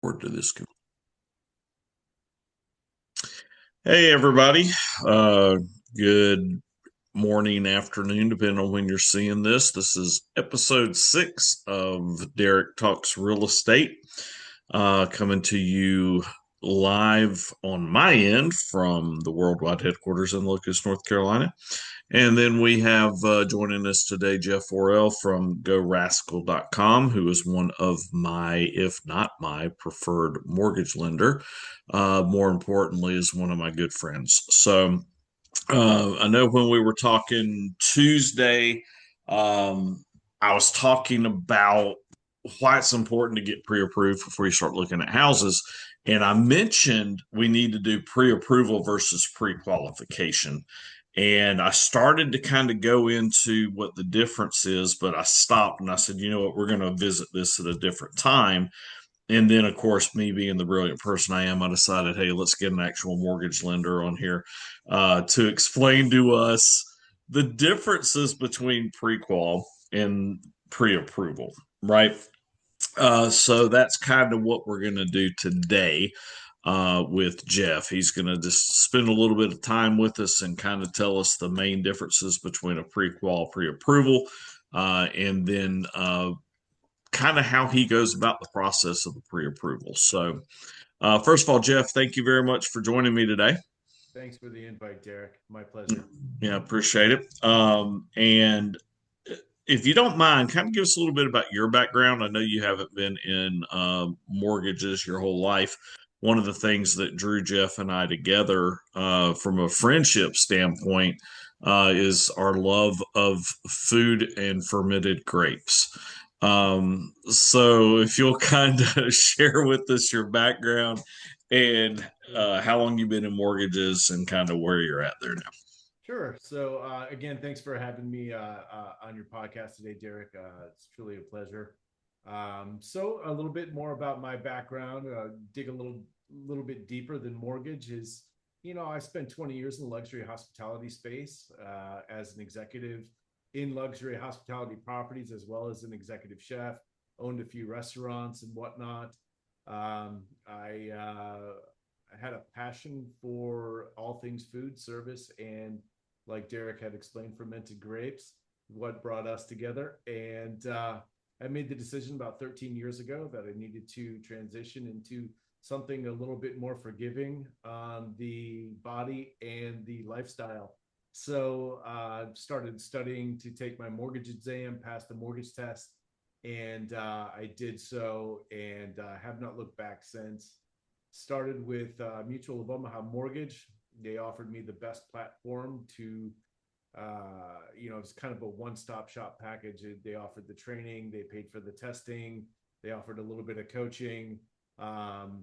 Forward to this. Hey, everybody. Uh, Good morning, afternoon, depending on when you're seeing this. This is episode 6 of Derek Talks Real Estate, coming to you live on my end from the worldwide headquarters in Locust, North Carolina. And then we have joining us today Jeff Orel from GoRascal.com, who is one of my, if not my, preferred mortgage lender. More importantly, is one of my good friends. So I know when we were talking Tuesday, I was talking about why it's important to get pre-approved before you start looking at houses. And I mentioned we need to do pre-approval versus pre-qualification. And I started to kind of go into what the difference is, but I stopped and I said, you know what, we're going to visit this at a different time. And then, of course, me being the brilliant person I am, I decided, hey, let's get an actual mortgage lender on here to explain to us the differences between pre-qual and pre-approval, right? So that's kind of what we're going to do today with Jeff. He's going to just spend a little bit of time with us and kind of tell us the main differences between a pre-qual, pre-approval, and then kind of how he goes about the process of the pre-approval. So, first of all, Jeff, thank you very much for joining me today. Thanks for the invite, Derek. My pleasure. Yeah, appreciate it. And if you don't mind, kind of give us a little bit about your background. I know you haven't been in mortgages your whole life. One of the things that drew Jeff and I together from a friendship standpoint is our love of food and fermented grapes. So if you'll kind of share with us your background and how long you've been in mortgages and kind of where you're at there now. Sure. So, again, thanks for having me on your podcast today, Derek. It's truly a pleasure. So, a little bit more about my background. Dig a little bit deeper than mortgage is. I spent 20 years in the luxury hospitality space as an executive in luxury hospitality properties, as well as an executive chef. Owned a few restaurants and whatnot. I had a passion for all things food service and, like Derek had explained, fermented grapes, what brought us together. And I made the decision about 13 years ago that I needed to transition into something a little bit more forgiving on the body and the lifestyle. So I started studying to take my mortgage exam, passed the mortgage test, and I did so and have not looked back since. Started with Mutual of Omaha Mortgage. They offered me the best platform to, it's kind of a one-stop shop package. They offered the training, they paid for the testing, they offered a little bit of coaching. After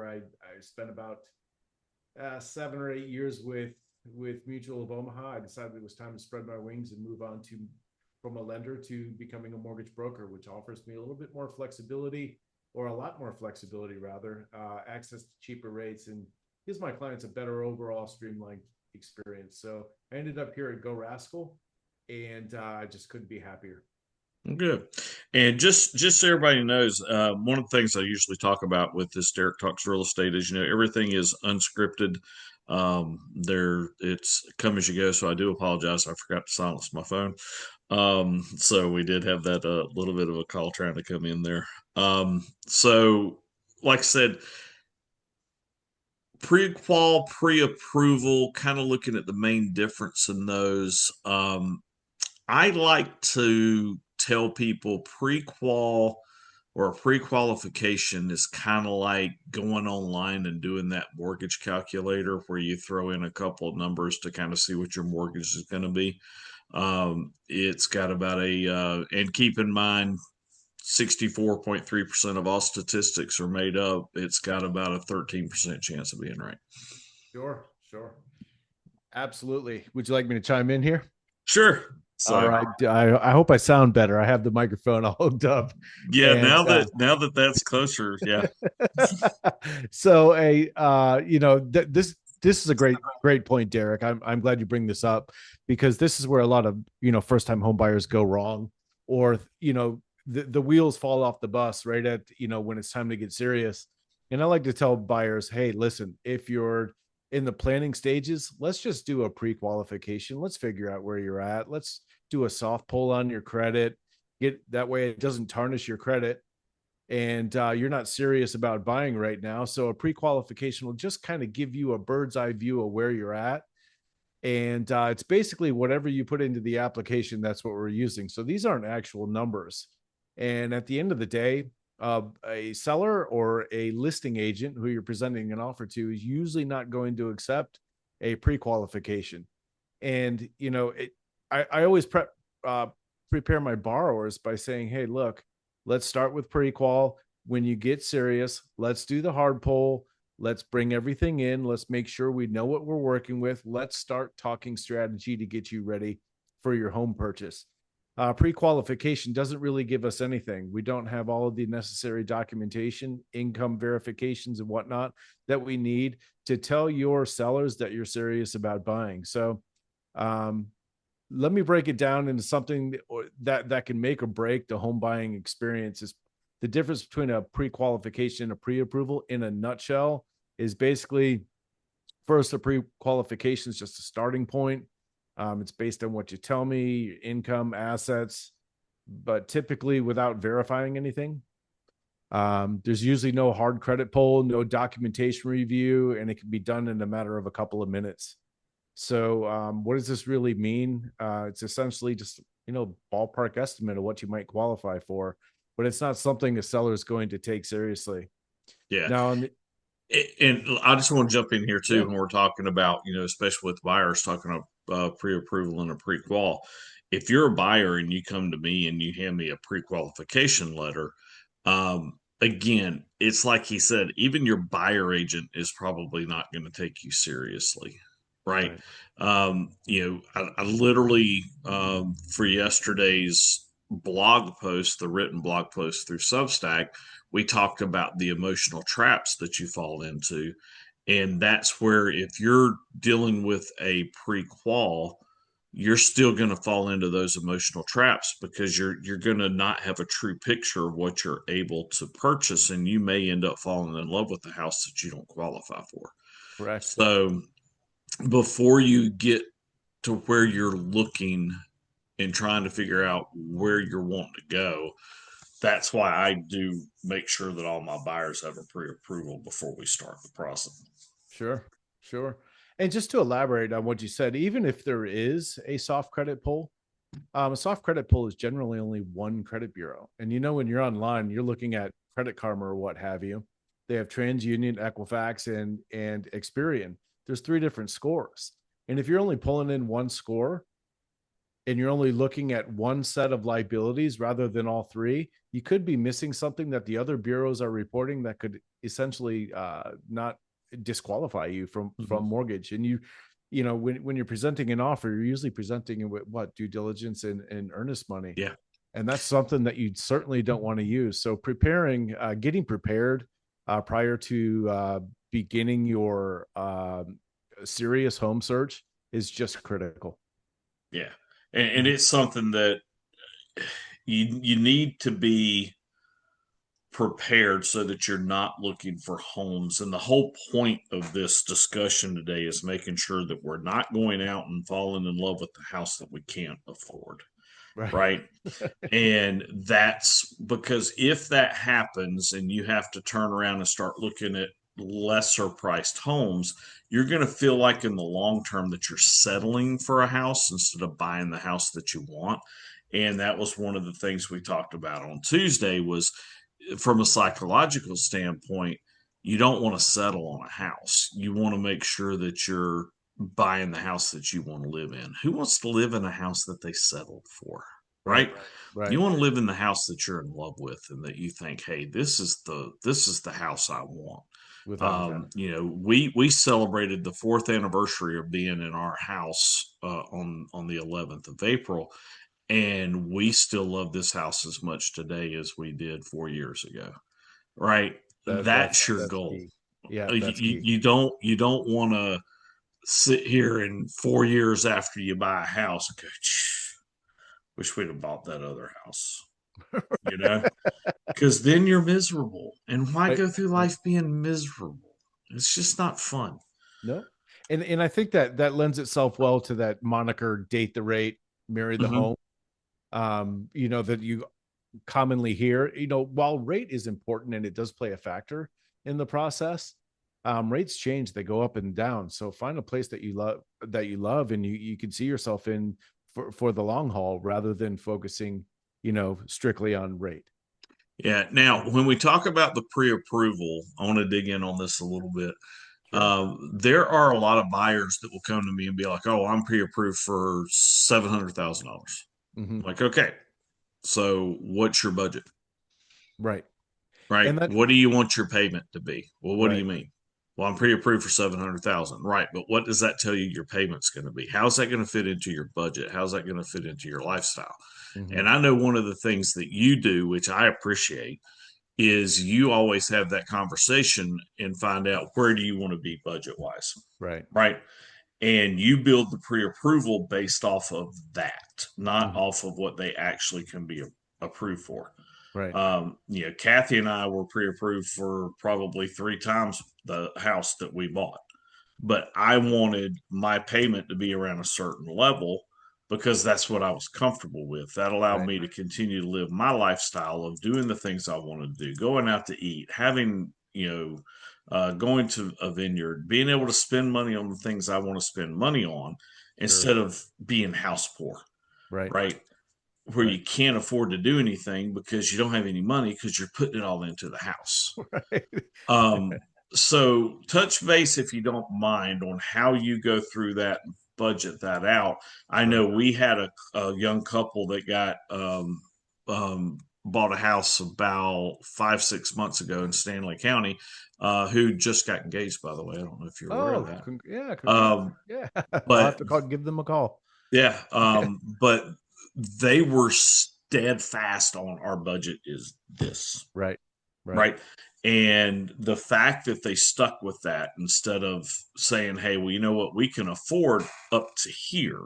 I spent about 7 or 8 years with Mutual of Omaha, I decided it was time to spread my wings and move on to from a lender to becoming a mortgage broker, which offers me a little bit more flexibility, or a lot more flexibility rather, access to cheaper rates, and gives my clients a better overall streamlined experience. So I ended up here at Go Rascal, and I just couldn't be happier. Good. And just so everybody knows, one of the things I usually talk about with this Derek Talks Real Estate is, everything is unscripted. There it's come as you go. So I do apologize. I forgot to silence my phone. So we did have that little bit of a call trying to come in there. So like I said, pre-qual, pre-approval, kind of looking at the main difference in those. I like to tell people pre-qual or a pre-qualification is kind of like going online and doing that mortgage calculator where you throw in a couple of numbers to kind of see what your mortgage is going to be. It's got about and keep in mind, 64.3% of all statistics are made up. It's got about a 13% chance of being right. Sure, sure. Absolutely. Would you like me to chime in here? Sure. All So right. I hope I sound better. I have the microphone all hooked up. yeah, And now that that's closer, yeah. so this is a great point, Derek. I'm glad you bring this up, because this is where a lot of first time home buyers go wrong, or the wheels fall off the bus right at, when it's time to get serious. And I like to tell buyers, hey, listen, if you're in the planning stages, let's just do a pre-qualification. Let's figure out where you're at. Let's do a soft pull on your credit. Get that way it doesn't tarnish your credit, and you're not serious about buying right now. So a pre-qualification will just kind of give you a bird's eye view of where you're at, and it's basically whatever you put into the application, that's what we're using. So these aren't actual numbers. And at the end of the day, a seller or a listing agent who you're presenting an offer to is usually not going to accept a pre-qualification. And I always prepare my borrowers by saying, hey, look, let's start with pre-qual. When you get serious, let's do the hard pull. Let's bring everything in. Let's make sure we know what we're working with. Let's start talking strategy to get you ready for your home purchase. Pre-qualification doesn't really give us anything. We don't have all of the necessary documentation, income verifications, and whatnot that we need to tell your sellers that you're serious about buying. So let me break it down into something that can make or break the home buying experience. Is the difference between a pre-qualification and a pre-approval in a nutshell is basically, first, a pre-qualification is just a starting point. It's based on what you tell me, your income, assets, but typically without verifying anything. There's usually no hard credit pull, no documentation review, and it can be done in a matter of a couple of minutes. So what does this really mean? It's essentially just, ballpark estimate of what you might qualify for, but it's not something a seller is going to take seriously. Yeah. Now, And I just want to jump in here too yeah, when we're talking about, especially with buyers talking about pre-approval and a pre-qual. If you're a buyer and you come to me and you hand me a pre-qualification letter, again, it's like he said, even your buyer agent is probably not going to take you seriously, right? right, I literally for yesterday's blog post, the written blog post through Substack, we talked about the emotional traps that you fall into. And that's where, if you're dealing with a pre-qual, you're still going to fall into those emotional traps because you're going to not have a true picture of what you're able to purchase, and you may end up falling in love with the house that you don't qualify for. correct. So before you get to where you're looking and trying to figure out where you're wanting to go, that's why I do make sure that all my buyers have a pre-approval before we start the process. Sure, sure. And just to elaborate on what you said, even if there is a soft credit pull, a soft credit pull is generally only one credit bureau. And when you're online, you're looking at Credit Karma or what have you. They have TransUnion, Equifax, and Experian. There's three different scores. And if you're only pulling in one score and you're only looking at one set of liabilities rather than all three, you could be missing something that the other bureaus are reporting that could essentially not disqualify you from Mm-hmm. mortgage. And when you're presenting an offer, you're usually presenting it with what, due diligence and earnest money, Yeah. and that's something that you certainly don't want to use. So getting prepared prior to beginning your serious home search is just critical. Yeah. And it's something that you need to be prepared so that you're not looking for homes. And the whole point of this discussion today is making sure that we're not going out and falling in love with the house that we can't afford. Right. Right. And that's because if that happens and you have to turn around and start looking at lesser priced homes, you're going to feel like in the long term that you're settling for a house instead of buying the house that you want. And that was one of the things we talked about on Tuesday was, from a psychological standpoint, you don't want to settle on a house. You want to make sure that you're buying the house that you want to live in. Who wants to live in a house that they settled for? Right. Right? You Right. want to live in the house that you're in love with and that you think, hey, this is the house I want. Without a doubt. We celebrated the fourth anniversary of being in our house on the 11th of April, and we still love this house as much today as we did 4 years ago. Right? That That's that's your that's goal. key. Yeah, You, that's you, key. you don't you don't want to sit here and 4 years after you buy a house and go, wish we'd have bought that other house. you know, because then you're miserable. And why Right. go through Right. life being miserable? It's just not fun. No. And I think that that lends itself well to that moniker date the rate, marry the Hmm. home. That you commonly hear. While rate is important and it does play a factor in the process, rates change, they go up and down. So find a place that you love and you can see yourself in for the long haul rather than focusing, strictly on rate. Yeah. Now, when we talk about the pre approval, I want to dig in on this a little bit. Sure. There are a lot of buyers that will come to me and be like, "Oh, I'm pre-approved for $700,000." Hmm. Like, okay, so what's your budget? Right. Right? And that What do you want your payment to be? Well, what do right. you mean? Well, I'm pre-approved for 700,000. Right, but what does that tell you your payment's going to be? How's that going to fit into your budget? How's that going to fit into your lifestyle? Hmm. And I know one of the things that you do, which I appreciate, is you always have that conversation and find out where do you want to be budget wise, Right. right? And you build the pre-approval based off of that, not Hmm. off of what they actually can be approved for. Right. Kathy and I were pre-approved for probably three times the house that we bought, but I wanted my payment to be around a certain level because that's what I was comfortable with. That allowed Right. me to continue to live my lifestyle of doing the things I wanted to do, going out to eat, having, going to a vineyard, being able to spend money on the things I want to spend money on Sure. instead of being house poor, Right. right? Where Right. you can't afford to do anything because you don't have any money because you're putting it all into the house. Right. Um, so touch base if you don't mind on how you go through that and budget that out. I Sure. know we had a young couple that got bought a house about 5, 6 months ago in Stanley County, who just got engaged, by the way. I don't know if you're aware of Oh, that. yeah, congrats. Um, Yeah. I'll have but to give them a call. yeah, but they were steadfast on our budget is this, Right. Right. right? And the fact that they stuck with that instead of saying, hey, well, you know what, we can afford up to here,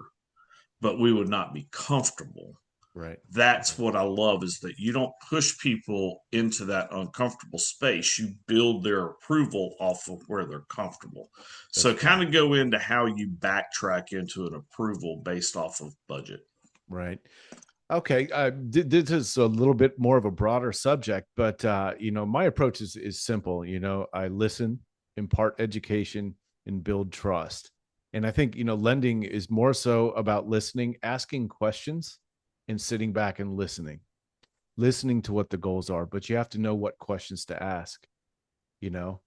but we would not be comfortable. Right. That's Right. what I love is that you don't push people into that uncomfortable space. You build their approval off of where they're comfortable. That's So, true. kind of go into how you backtrack into an approval based off of budget. Right. Okay. This is a little bit more of a broader subject, but my approach is simple. I listen, impart education, and build trust. And I think lending is more so about listening, asking questions, and sitting back and listening to what the goals are. But you have to know what questions to ask. you know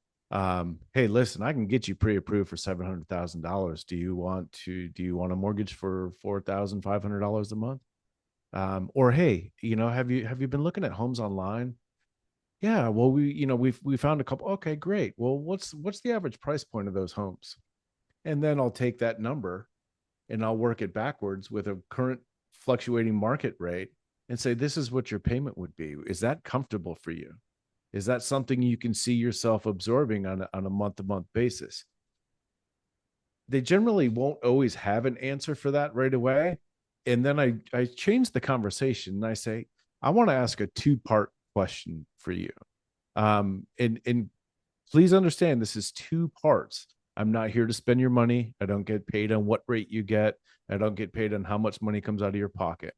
Hey, listen, I can get you pre-approved for $700,000. Do you want a mortgage for $4,500 a month? Or hey, have you been looking at homes online? Yeah, well, we found a couple. Okay, great. Well, what's the average price point of those homes? And then I'll take that number and I'll work it backwards with a current fluctuating market rate and say, this is what your payment would be. Is that comfortable for you? Is that something you can see yourself absorbing on a month to month basis? They generally won't always have an answer for that right away. And then I change the conversation and I say, I want to ask a two-part question for you. And please understand this is two parts. I'm not here to spend your money. I don't get paid on what rate you get. I don't get paid on how much money comes out of your pocket.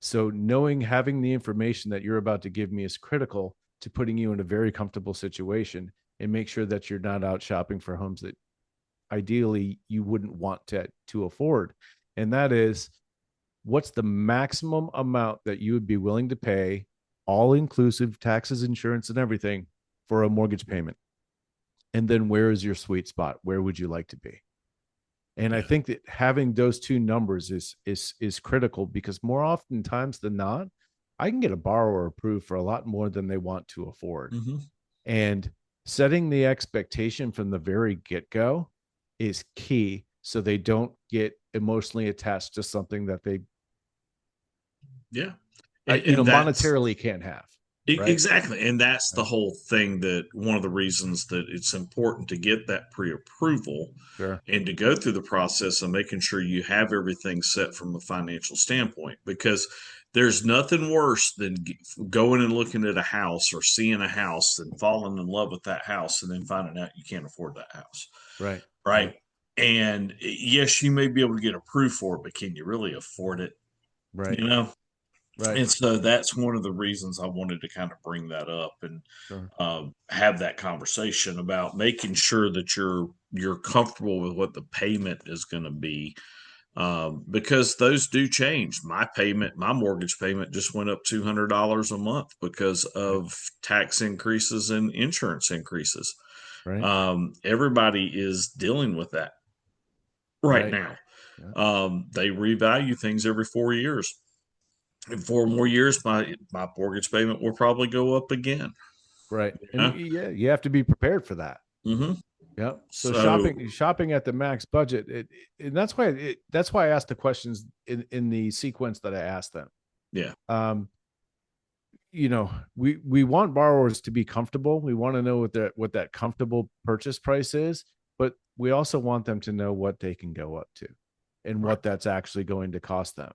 So having the information that you're about to give me is critical to putting you in a very comfortable situation and make sure that you're not out shopping for homes that ideally you wouldn't want to afford. And that is, what's the maximum amount that you would be willing to pay, all inclusive, taxes, insurance, and everything, for a mortgage payment? And then where is your sweet spot? Where would you like to be? And I Yeah. think that having those two numbers is critical, because more often times than not, I can get a borrower approved for a lot more than they want to afford. Mm-hmm. And setting the expectation from the very get-go is key, so they don't get emotionally attached to something that they Yeah. And that's monetarily can't have. Right. exactly. And that's the Right. whole thing, that one of the reasons that it's important to get that pre approval Sure. and to go through the process of making sure you have everything set from a financial standpoint. Because There's nothing worse than going and looking at a house or seeing a house and falling in love with that house and then finding out you can't afford that house. Right. Right. Right. And yes, you may be able to get approved for it, but can you really afford it? Right. You know? Right. And so that's one of the reasons I wanted to kind of bring that up and Sure. have that conversation about making sure that you're comfortable with what the payment is going to be, because those do change. My mortgage payment just went up $200 a month because Right. of tax increases and insurance increases. Right. Everybody is dealing with that right Right. now. Yeah. They revalue things every 4 years. In 4 more years, my mortgage payment will probably go up again. Right. And Yeah. yeah, you have to be prepared for that. Hmm. Yeah. So So shopping at the max budget, and that's why I asked the questions in the sequence that I asked them. yeah, Um, we want borrowers to be comfortable. We want to know what that comfortable purchase price is, but we also want them to know what they can go up to and right. what that's actually going to cost them.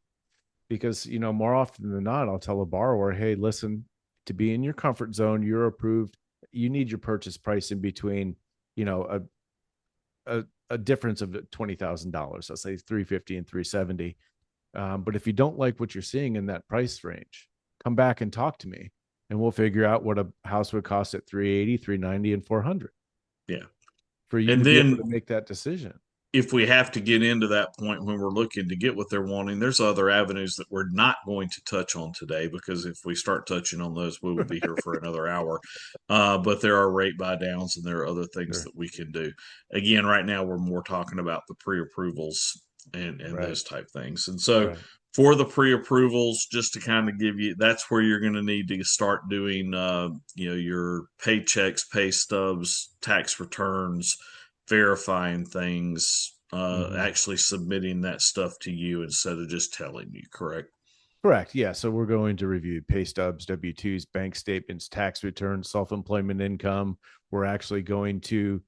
Because, more often than not, I'll tell a borrower, hey, listen, to be in your comfort zone, you're approved. You need your purchase price in between, a difference of $20,000. Let's say 350 and 370. But if you don't like what you're seeing in that price range, come back and talk to me, and we'll figure out what a house would cost at 380, 390, and 400 Yeah. for you And to be able then to make that decision. if we have to get into that point when we're looking to get what they're wanting, there's other avenues that we're not going to touch on today, because if we start touching on those, we will be here for another hour. But there are rate buy downs and there are other things Sure. that we can do. Again, right now we're more talking about the pre-approvals and Right. those type things. And so Right. for the pre-approvals, just to kind of give you, that's where you're going to need to start doing, your paychecks, pay stubs, tax returns, verifying things, Mm-hmm. actually submitting that stuff to you instead of just telling you, correct? Correct. Yeah. So we're going to review pay stubs, W-2s, bank statements, tax returns, self-employment income. We're actually going to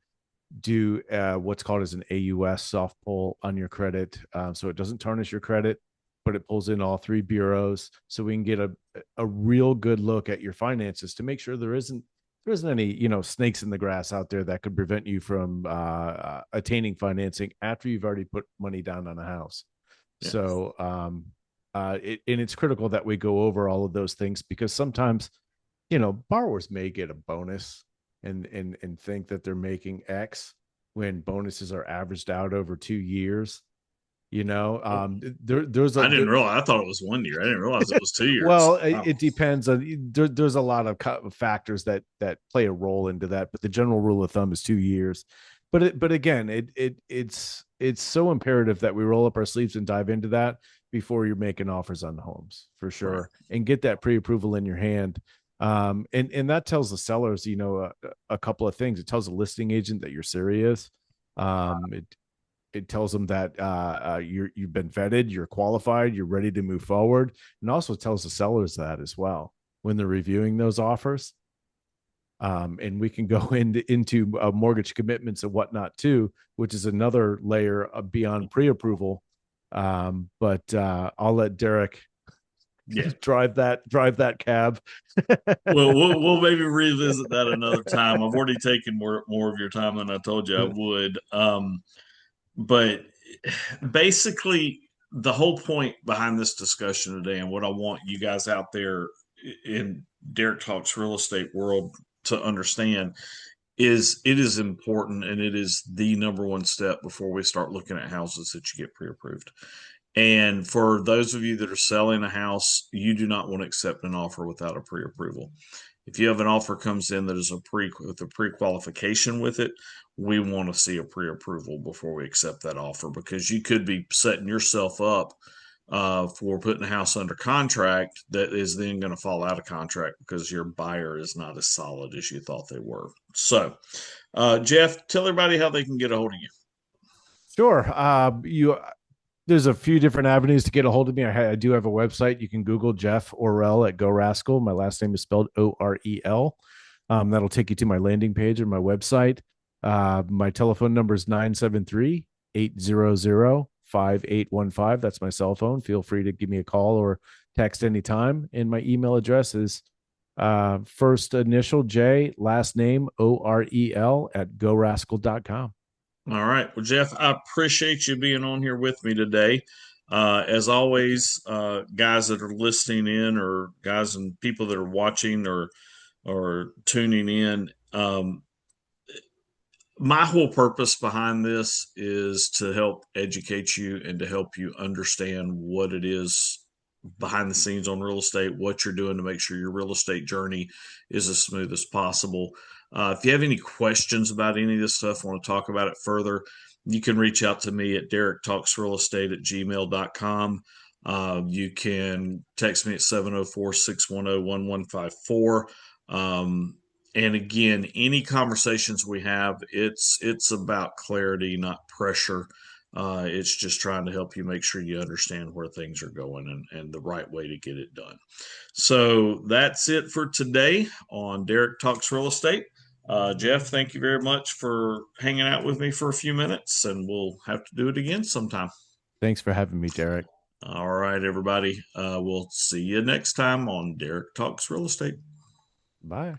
do what's called as an AUS soft pull on your credit. So it doesn't tarnish your credit, but it pulls in all three bureaus so we can get a real good look at your finances to make sure there isn't any snakes in the grass out there that could prevent you from attaining financing after you've already put money down on a house. Yeah. So and it's critical that we go over all of those things, because sometimes borrowers may get a bonus and think that they're making X when bonuses are averaged out over 2 years. Oh, There's I didn't realize. I thought it was 1 year. I didn't realize it was 2 years. well, it, Wow. it depends on there's a lot of factors that play a role into that, but the general rule of thumb is 2 years. But again, it's so imperative that we roll up our sleeves and dive into that before you're making offers on the homes, for Right. sure, and get that pre-approval in your hand. And that tells the sellers, a couple of things. It tells the listing agent that you're serious. It tells them that you've been vetted, you're qualified, you're ready to move forward, and also tells the sellers that as well when they're reviewing those offers. And we can go into mortgage commitments and whatnot too, which is another layer of beyond pre-approval. But I'll let Derek Yeah. drive that cab. Well, we'll maybe revisit that another time. I've already taken more of your time than I told you I would. But basically, the whole point behind this discussion today, and what I want you guys out there in Derek Talks real estate world to understand, is it is important, and it is the number one step before we start looking at houses, that you get pre-approved. And for those of you that are selling a house, you do not want to accept an offer without a pre-approval. If you have an offer comes in that is with a pre-qualification with it, we want to see a pre-approval before we accept that offer, because you could be setting yourself up for putting a house under contract that is then going to fall out of contract because your buyer is not as solid as you thought they were. So, Jeff, tell everybody how they can get a hold of you. Sure. There's a few different avenues to get a hold of me. I do have a website. You can Google Jeff Orel at Go Rascal. My last name is spelled Orel. That'll take you to my landing page or my website. My telephone number is 973-800-5815. That's my cell phone. Feel free to give me a call or text anytime. And my email address is first initial J, last name OREL at gorascal.com. All right. Well, Jeff, I appreciate you being on here with me today. As Thank you. always, guys that are listening in, or guys and people that are watching or tuning in, my whole purpose behind this is to help educate you and to help you understand what it is behind the scenes on real estate, what you're doing to make sure your real estate journey is as smooth as possible. If you have any questions about any of this stuff, want to talk about it further, you can reach out to me at derektalksrealestate@gmail.com. You can text me at 704-610-1154. And again, any conversations we have, it's about clarity, not pressure. It's just trying to help you make sure you understand where things are going and the right way to get it done. So that's it for today on Derek Talks Real Estate. Jeff, thank you very much for hanging out with me for a few minutes, and we'll have to do it again sometime. Thanks for having me, Derek. All right, everybody. We'll see you next time on Derek Talks Real Estate. Bye.